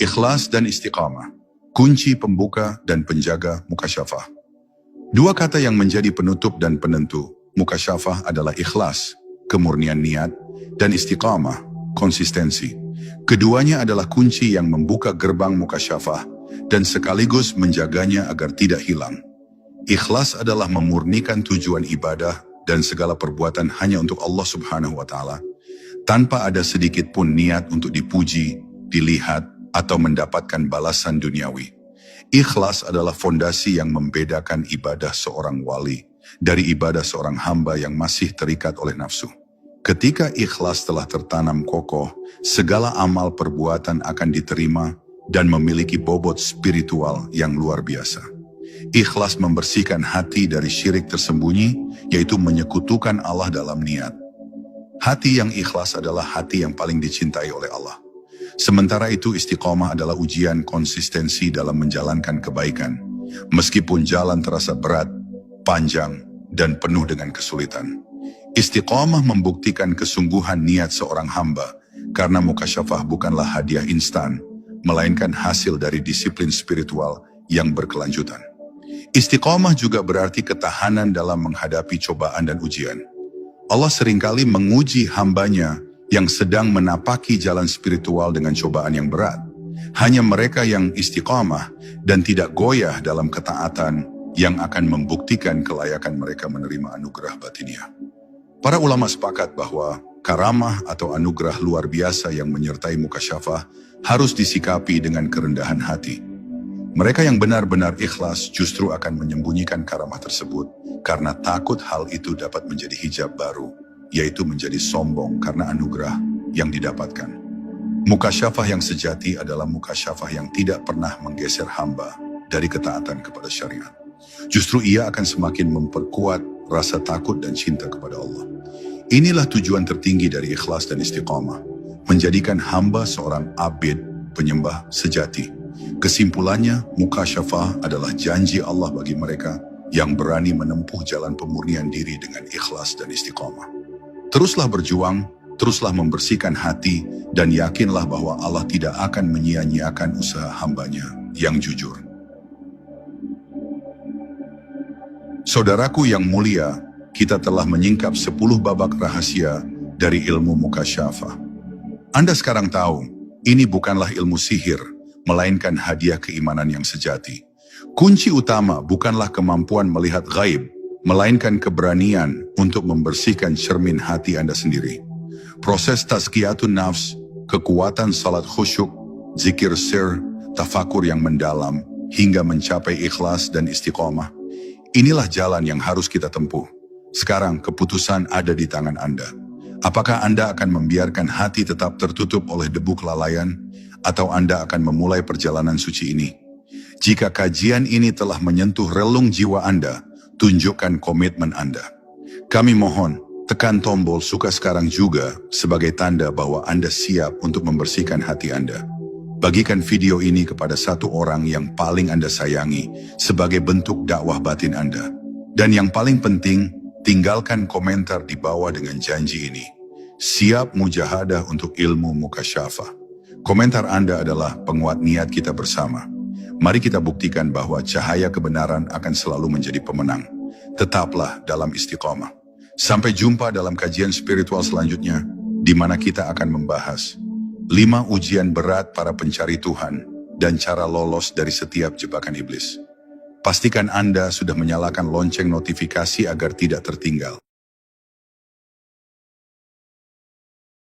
Ikhlas dan istiqamah, kunci pembuka dan penjaga mukasyafah. Dua kata yang menjadi penutup dan penentu mukasyafah adalah ikhlas, kemurnian niat, dan istiqamah, konsistensi. Keduanya adalah kunci yang membuka gerbang mukasyafah dan sekaligus menjaganya agar tidak hilang. Ikhlas adalah memurnikan tujuan ibadah dan segala perbuatan hanya untuk Allah Subhanahu wa Ta'ala, tanpa ada sedikit pun niat untuk dipuji, dilihat, atau mendapatkan balasan duniawi. Ikhlas adalah fondasi yang membedakan ibadah seorang wali dari ibadah seorang hamba yang masih terikat oleh nafsu. Ketika ikhlas telah tertanam kokoh, segala amal perbuatan akan diterima dan memiliki bobot spiritual yang luar biasa. Ikhlas membersihkan hati dari syirik tersembunyi, yaitu menyekutukan Allah dalam niat. Hati yang ikhlas adalah hati yang paling dicintai oleh Allah. Sementara itu istiqomah adalah ujian konsistensi dalam menjalankan kebaikan, meskipun jalan terasa berat, panjang, dan penuh dengan kesulitan. Istiqomah membuktikan kesungguhan niat seorang hamba, karena mukasyafah bukanlah hadiah instan, melainkan hasil dari disiplin spiritual yang berkelanjutan. Istiqomah juga berarti ketahanan dalam menghadapi cobaan dan ujian. Allah seringkali menguji hambanya yang sedang menapaki jalan spiritual dengan cobaan yang berat. Hanya mereka yang istiqamah dan tidak goyah dalam ketaatan yang akan membuktikan kelayakan mereka menerima anugerah batiniah. Para ulama sepakat bahwa karamah atau anugerah luar biasa yang menyertai mukasyafah harus disikapi dengan kerendahan hati. Mereka yang benar-benar ikhlas justru akan menyembunyikan karamah tersebut karena takut hal itu dapat menjadi hijab baru, yaitu menjadi sombong karena anugerah yang didapatkan. Mukasyafah yang sejati adalah mukasyafah yang tidak pernah menggeser hamba dari ketaatan kepada syariat. Justru ia akan semakin memperkuat rasa takut dan cinta kepada Allah. Inilah tujuan tertinggi dari ikhlas dan istiqamah, menjadikan hamba seorang abid, penyembah sejati. Kesimpulannya, mukasyafah adalah janji Allah bagi mereka yang berani menempuh jalan pemurnian diri dengan ikhlas dan istiqamah. Teruslah berjuang, teruslah membersihkan hati, dan yakinlah bahwa Allah tidak akan menyia-nyiakan usaha hambanya yang jujur. Saudaraku yang mulia, kita telah menyingkap 10 babak rahasia dari ilmu mukasyafah. Anda sekarang tahu, ini bukanlah ilmu sihir, melainkan hadiah keimanan yang sejati. Kunci utama bukanlah kemampuan melihat gaib, melainkan keberanian untuk membersihkan cermin hati Anda sendiri. Proses tazkiyatun nafs, kekuatan salat khusyuk, zikir sir, tafakur yang mendalam, hingga mencapai ikhlas dan istiqamah. Inilah jalan yang harus kita tempuh. Sekarang keputusan ada di tangan Anda. Apakah Anda akan membiarkan hati tetap tertutup oleh debu kelalaian, atau Anda akan memulai perjalanan suci ini? Jika kajian ini telah menyentuh relung jiwa Anda, tunjukkan komitmen Anda. Kami mohon, tekan tombol suka sekarang juga sebagai tanda bahwa Anda siap untuk membersihkan hati Anda. Bagikan video ini kepada satu orang yang paling Anda sayangi sebagai bentuk dakwah batin Anda. Dan yang paling penting, tinggalkan komentar di bawah dengan janji ini. Siap mujahadah untuk ilmu mukasyafah. Komentar Anda adalah penguat niat kita bersama. Mari kita buktikan bahwa cahaya kebenaran akan selalu menjadi pemenang. Tetaplah dalam istiqamah. Sampai jumpa dalam kajian spiritual selanjutnya, di mana kita akan membahas 5 ujian berat para pencari Tuhan dan cara lolos dari setiap jebakan iblis. Pastikan Anda sudah menyalakan lonceng notifikasi agar tidak tertinggal.